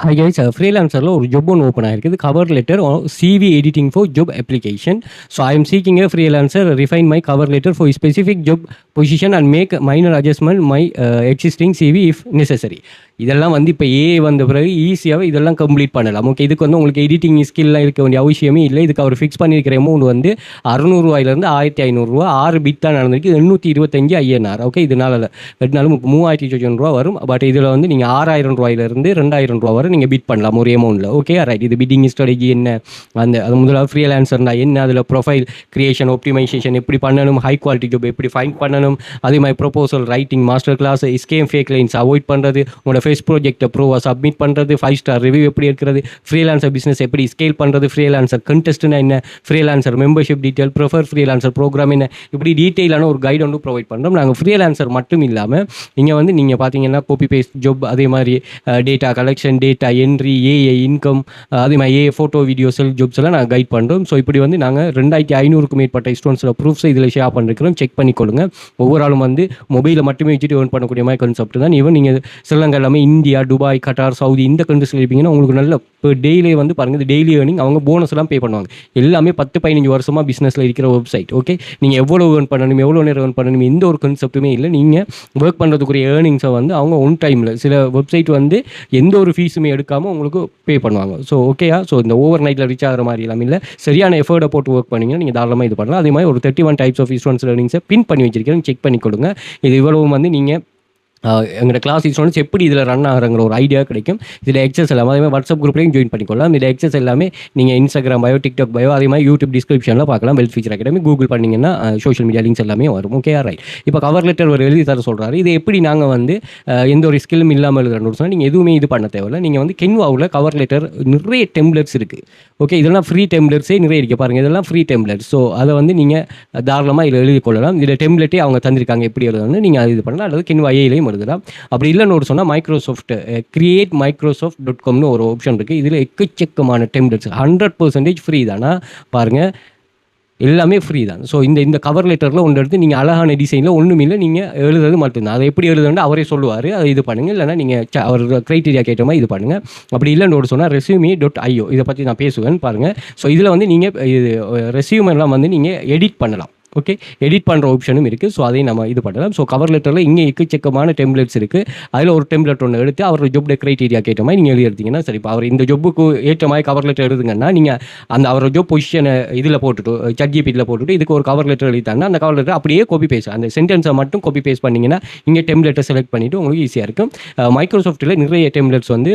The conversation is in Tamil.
ஹாய் கைஸ், ஃப்ரீலான்சரில் ஒரு ஜாப் ஒன்று ஓப்பன் ஆகிருக்குது. Cover letter CV editing for job application. So I am seeking a freelancer refine my cover letter for specific job position and make minor adjustment my existing CV if necessary. இதெல்லாம் வந்து இப்போ ஏஐ வந்த பிறகு ஈஸியாகவே இதெல்லாம் கம்ப்ளீட் பண்ணலாம். ஓகே, இதுக்கு வந்து உங்களுக்கு எடிட்டிங் ஸ்கில்லாம் இருக்க வேண்டிய அவசியமே இல்லை. இதுக்கு அவர் ஃபிக்ஸ் பண்ணியிருக்கிற அமௌண்ட் வந்து ₹600 1500 6 பிட் தான் நடந்திருக்கு. 825 INR. ஓகே, இதனால வெட்டினாலும் 3500 வரும். பட் இதில் வந்து நீங்கள் ₹6000 ₹2000 வரை நீங்கள் பிட் பண்ணலாம் ஒரு அமௌண்ட்டில். Okay right. இது பிட்டிங் ஸ்ட்ராட்டஜி என்ன, அது முதல்ல ஃப்ரீலான்சர்னா என்ன, அதில் ப்ரொஃபைல் கிரியேஷன் ஆப்டிமைசேஷன் எப்படி பண்ணணும், ஹை குவாலிட்டி ஜாப் எப்படி ஃபைண்ட் பண்ணணும், அதே மாதிரி proposal writing master class, scam fake lines avoid பண்ணுறது, உங்களோட ஃபேஸ் ப்ராஜெக்டை ப்ரோவாக சப்மிட் பண்ணுறது, 5 ஸ்டார் ரிவ்யூ எப்படி இருக்கிறது, ஃப்ரீலான்சர் பிஸ்னஸ் எப்படி ஸ்கேல் பண்ணுறது, ஃப்ரீலான்சர் கண்டெஸ்ட்னா என்ன, freelancer membership detail, prefer freelancer program என்ன, இப்படி டீட்டெயிலான ஒரு கைடு வந்து ப்ரொவைட் பண்ணுறோம். நாங்கள் ஃப்ரீலான்சர் மட்டும் இல்லாமல் நீங்கள் பார்த்தீங்கன்னா காப்பி பேஸ்ட் ஜாப், அதே மாதிரி data collection, data entry, AI income, அதே மாதிரி ஏஐ ஃபோட்டோ வீடியோ செல் ஜாப்ஸ் எல்லாம் நாங்கள் கைட் பண்ணுறோம். ஸோ இப்படி வந்து நாங்கள் 2500க்கும் மேற்பட்ட ஸ்டூடெண்ட்ஸில் ப்ரூஃப்ஸ் இதில் ஷேர் பண்ணிருக்கிறோம். செக் பண்ணிக்கொள்ளுங்க. ஒவ்வொரு ஆளும் வந்து மொபைலை மட்டுமே வச்சுட்டு ஏர்ன் பண்ணக்கூடிய மாதிரி கான்செப்ட் தான். ஈவன் நீங்கள் ஸ்ரீலங்கா எல்லாமே இந்தியா, துபாய், கட்டார், சவுதி இந்த கண்ட்ரீஸில் இருப்பீங்கன்னா உங்களுக்கு நல்ல இப்போ டெய்லி வந்து பாருங்கள், இது டெய்லி ஏர்னிங். அவங்க போனஸ் எல்லாம் பே பண்ணுவாங்க. எல்லாமே 10-15 வருஷமாக பிஸ்னஸில் இருக்கிற வெப்சைட். ஓகே, நீங்கள் எவ்வளோ ஏர்ன் பண்ணணும், எவ்வளோ நேரம் ஏர்ன் பண்ணணும், எந்த ஒரு கான்செப்ட்டுமே இல்லை. நீங்கள் ஒர்க் பண்ணுறதுக்குரிய ஏர்னிங்ஸை வந்து அவங்க ஒன் டைமில் சில வெப்சைட் வந்து எந்த ஒரு ஃபீஸுமே எடுக்காமல் உங்களுக்கு பே பண்ணுவாங்க. ஸோ ஓகேயா, ஸோ இந்த ஓவர் நைட்டில் ரீச் ஆகிற மாதிரி எல்லாம் இல்லை. சரியான எஃபர்ட்டை போட்டு ஒர்க் பண்ணிங்கன்னா நீங்கள் தாராளமாக இது பண்ணலாம். அதே மாதிரி ஒரு 31 டைப்ஸ் ஆஃப் ஸ்டூடெண்ட்ஸ் ஏர்னிங்ஸை பின் பண்ணி வச்சிருக்கேன். செக் பண்ணி கொடுங்க. இது இவ்வளவும் வந்து நீங்கள் எங்களோட கிளாஸ் ஸ்டூடெண்ட்ஸ் எப்படி இதில் ரன் ஆகிறங்கிற ஒரு ஐடியா கிடைக்கும். இதில் எக்ஸஸ் எல்லாமே அதே மாதிரி வாட்ஸ்அப் குரூப்லேயும் ஜாயின் பண்ணிக்கொள்ளலாம். இதில் எக்ஸஸ் எல்லாமே நீங்கள் இன்ஸ்டாகிராம் பயோ, டிக்டாக் பயோ, அதே மாதிரி யூடியூப் டிஸ்கிரிப்ஷனில் பார்க்கலாம். வெல்த் ஃபியூச்சர் அகாடமி கூகுள் பண்ணிங்கன்னா சோஷியல் மீடியா லிங்க்ஸ் எல்லாமே வரும். Okay right. இப்போ கவர் லெட்டர் ஒரு எழுதி தர சொல்கிறாரு. இது எப்படி நாங்கள் வந்து எந்த ஒரு ஸ்கில்லும் இல்லாமல் எழுதுறோம்னு சொன்னால் நீங்கள் எதுவுமே இது பண்ண தேவையில்லை. நீங்கள் வந்து கென்வாவில் கவர் லெட்டர் நிறைய டெம்ப்ளேட்ஸ் இருக்குது. ஓகே, இதெல்லாம் ஃப்ரீ டெம்ப்ளேட்ஸே நிறைய இருக்குது பாருங்கள். இதெல்லாம் ஃப்ரீ டெம்ப்ளேட்ஸ். ஸோ அதை வந்து நீங்கள் தாராளமாக இதில் எழுதி கொள்ளலாம். இதில் டெம்ப்ளேட்டே அவங்க தந்திருக்காங்க எப்படி எழுதணும்னு நீங்கள் அது இது பண்ணலாம். அல்லது கென்வா ஏலையும் எழுதலாம். அப்படி இல்லைன்னு ஒரு சொன்னால் மைக்ரோசாஃப்ட் கிரியேட் மைக்ரோசாஃப்ட்.comனு ஒரு ஆப்ஷன் இருக்குது. இதில் எக்கச்சக்கமான டெம்ப்ளேட்ஸ் 100% ஃப்ரீ தானா பாருங்கள். எல்லாமே ஃப்ரீ தான். ஸோ இந்த கவர் லெட்டரில் ஒன்று எடுத்து நீங்கள் அழகான டிசைனில் ஒன்றும் இல்லை, நீங்கள் எழுதுறது மட்டும்தான். அதை எப்படி எழுதுன்னு அவரே சொல்லுவார். அதை இது பண்ணுங்கள். இல்லைனா நீங்கள் அவர் க்ரைட்டீரியா கேட்ட மாதிரி இது பண்ணுங்கள். அப்படி இல்லைன்னு ஒரு சொன்னால் resume.io இதை பற்றி நான் பேசுவேன் பாருங்கள். ஸோ இதில் வந்து நீங்கள் இது ரெஸ்யூமெல்லாம் வந்து நீங்கள் எடிட் பண்ணலாம். ஓகே, எடிட் பண்ணுற ஆப்ஷனும் இருக்குது. ஸோ அதையும் நம்ம இது பண்ணலாம். ஸோ கவர் லெட்டரில் இங்கே எக்கச்சக்கமான டெம்ப்ளேட்ஸ் இருக்குது. அதில் ஒரு டெம்ப்ளேட் ஒன்று எடுத்து அவர் ஜாப் க்ரைட்டீரியா கேட்ட மாதிரி நீங்கள் எழுதி எடுத்தீங்கன்னா சரி. இப்போ அவர் இந்த ஜாப்புக்கு ஏற்ற மாதிரி கவர் லெட்டர் எழுதுங்கன்னா நீங்கள் அந்த அவர் ஜாப் பொசிஷனை இதில் போட்டுட்டு ChatGPTயில் போட்டுட்டு இதுக்கு ஒரு கவர் லெட்டர் எழுதிட்டாங்கன்னா அந்த கவர் லெட்டர் அப்படியே காப்பி பேஸ்ட், அந்த சென்டென்ஸை மட்டும் காப்பி பேஸ்ட் பண்ணிங்கன்னா இங்கே டெம்ப்ளேட்டை செலக்ட் பண்ணிவிட்டு உங்களுக்கு ஈஸியாக இருக்கும். மைக்ரோசாஃப்ட்டில் நிறைய டெம்ப்ளேட்ஸ் வந்து